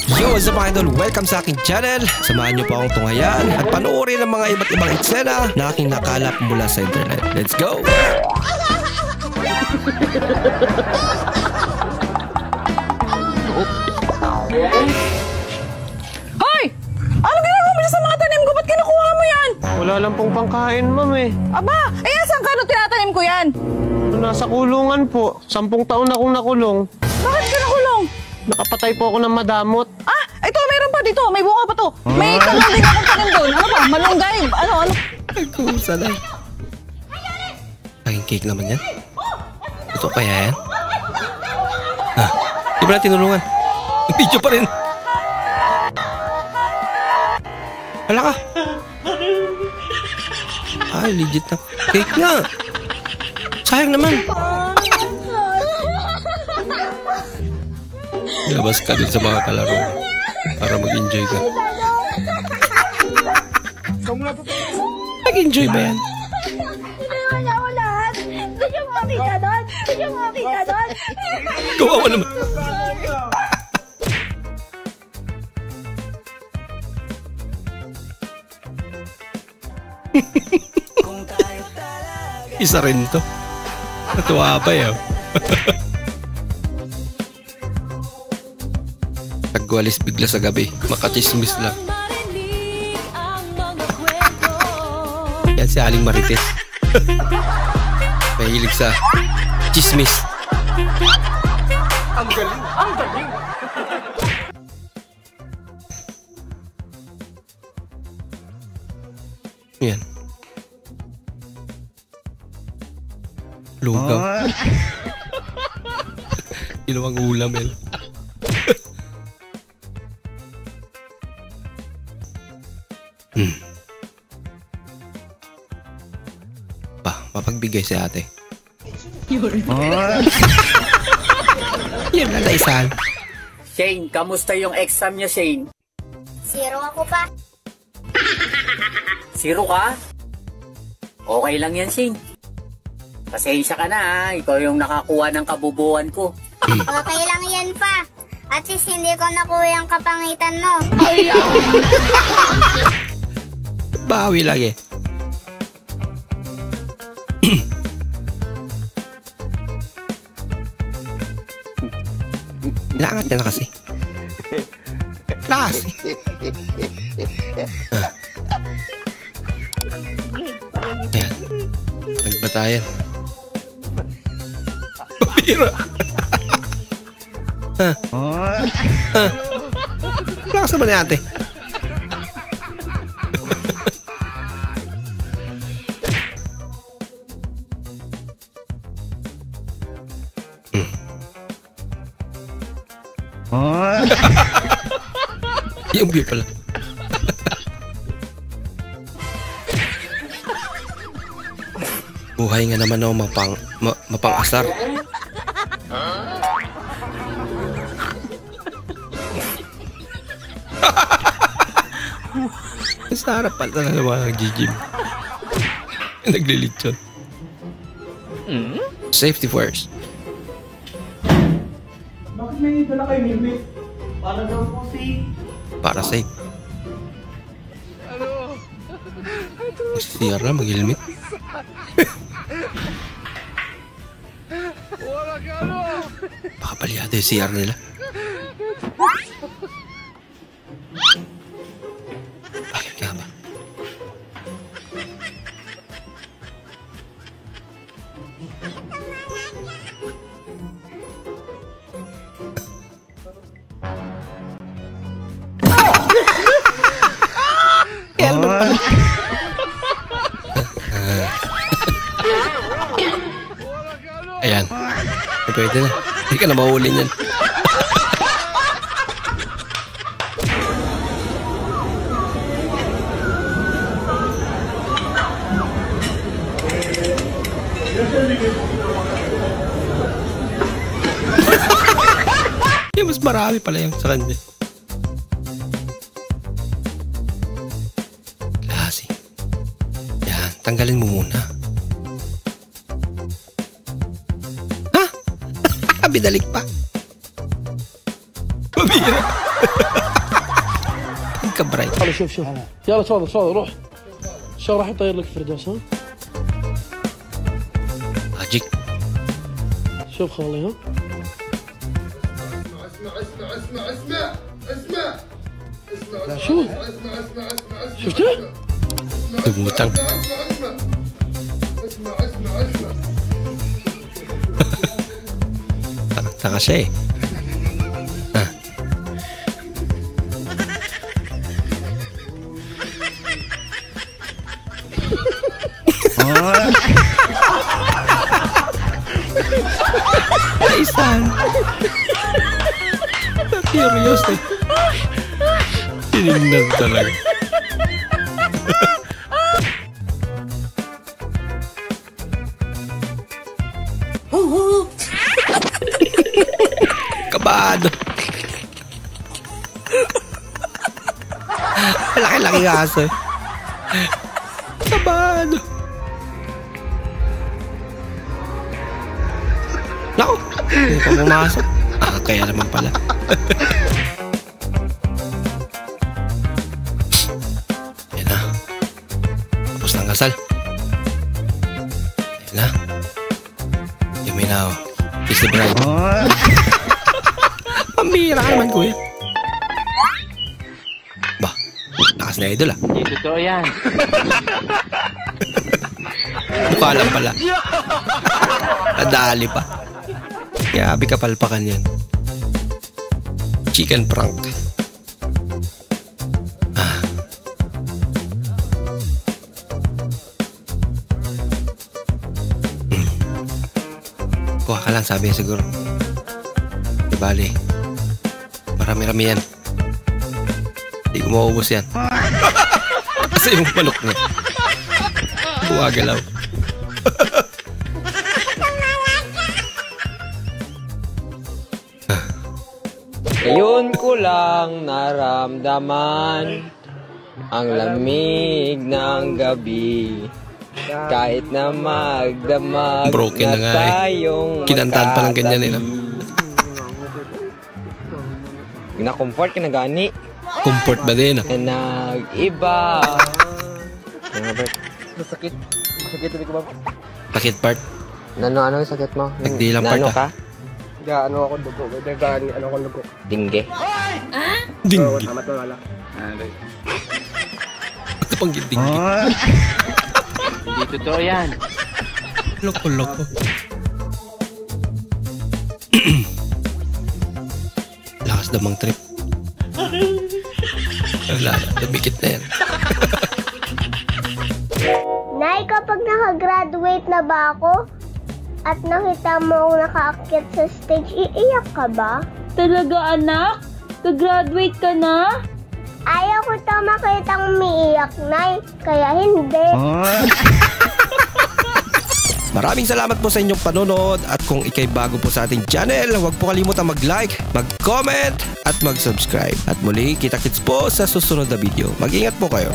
Yo, what's up mga idol? Welcome sa aking channel. Samahan niyo po akong tunghayan at panoorin ang mga iba't ibang eksena na aking nakalap mula sa internet. Let's go! Hoy! Ano ginagawa mo sa mga tanim ko? Ba't kinukuha mo yan? Wala lang pong pangkain, ma'am eh. Aba, saan ka nung tinatanim ko yan? Nasa kulungan po. 10 taon akong nakulong. Bakit ka nakulong? Nakapatay po ako ng madamot. Ito, meron pa dito. May bunga pa to. May talong din akong tanim doon. Ano ba? Malunggay. Ano? Nagkusa na. Aking cake naman yan. Ito kaya yan? Di ba na tinulungan? Video pa rin. Hala ka. Ay, legit na. Cake nga. Sayang naman. Ilabas ka din sa mga kalaro para mag-enjoy ka. Nag-enjoy ba yan? Wala ko lahat. Gusto mo makita doon? Gusto mo makita doon? Kawawa naman. Isa rin to. Natuwa pa yun. Nagwalis bigla sa gabi. Makachismis lang. Yan si Aling Marites. Mahilig sa chismis. Ang galing! Ang galing! Yan. Lugaw. Ilawang ulam eh. Mapagbigay si ate. Yun na naisahan. Shane, kamusta yung exam niya, Shane? 0 ako pa. 0 ka? Okay lang yan, Shane. Pasensya ka na, ha? Ikaw yung nakakuha ng kabubuan ko. Okay lang yan pa. At least hindi ko nakuha yung kapangitan mo. Bawi lagi. Langat ka na kasi. Lakas. Ayan. Nagbatayan. Pabira. Lakas naman ni ate. Yung view pala. Buhay nga naman ako mapang-asar. Sa harap pala na naman nag-gym. Naglilitsyon. Safety first. Bakit may dala kayo helmet? Para daw po safe. Para safe. CR na mag-helmet. Baka palyado yung CR nila. Bakit ka ba? Helmet pala. Ayan. Pwede na. Hindi ka na mahuli niyan. Mas marami pala yung sa kanya. Klase. Yan. Tanggalin mo muna. Ha? Bidalik pa. Pabira. ka-bright. يلا شوف شوف يلا تفضل تفضل روح شو راح يطير لك فردوس ها Magic. شوف خالي ها شوف شفته Tumutang. Taka siya eh. Ah. Isan. Curious eh. Tinignan talaga. Kabado. Laki-laki kaso eh. Kabado. Naku, hindi pa pumasok. Ah, kaya naman pala. Yan na. Tapos ng kasal. Yan na. You may now kiss the bride. Pambira ka naman, kuya. Bah, lakas na idol ah. Hindi totoo yan. Mukha lang pala. Nadali pa. Grabe kapalpakan yan. Chicken prank. Ah. Kuha ka lang, sabi niya siguro. Di bali. Marami-rami yan. Hindi ko maubos yan. Kasi yung palok niya. Buwagalaw. Ngayon ko lang naramdaman ang lamig ng gabi. Kahit na magdamag Broken na nga eh. tayong Kinantahan pa lang ganyan eh. Na-comfort ka na gani. Comfort ba din ah? Nag-iba. Masakit. Masakit ulit ko ba? Sakit part. Ano yung sakit mo? Nagdilang part Nano ah. ka? Ano ako dugo. Ano ako dugo. Dingge. Dinggi. Tama to wala. Ba't pang dinggi? Hindi totoo yan. Loko-loko. Lakas damang trip. Wala na. Dumikit na yan. Nay, kapag nakagraduate na ba ako at nakita mo akong nakaakyat sa stage, iiyak ka ba? Talaga, anak? Ka-graduate ka na? Ayaw ko ito makitang umiiyak, Nay. Kaya hindi. Maraming salamat po sa inyong panonood at kung ikay bago po sa ating channel, huwag po kalimutang mag-like, mag-comment at mag-subscribe. At muli, kita-kits po sa susunod na video. Mag-ingat po kayo.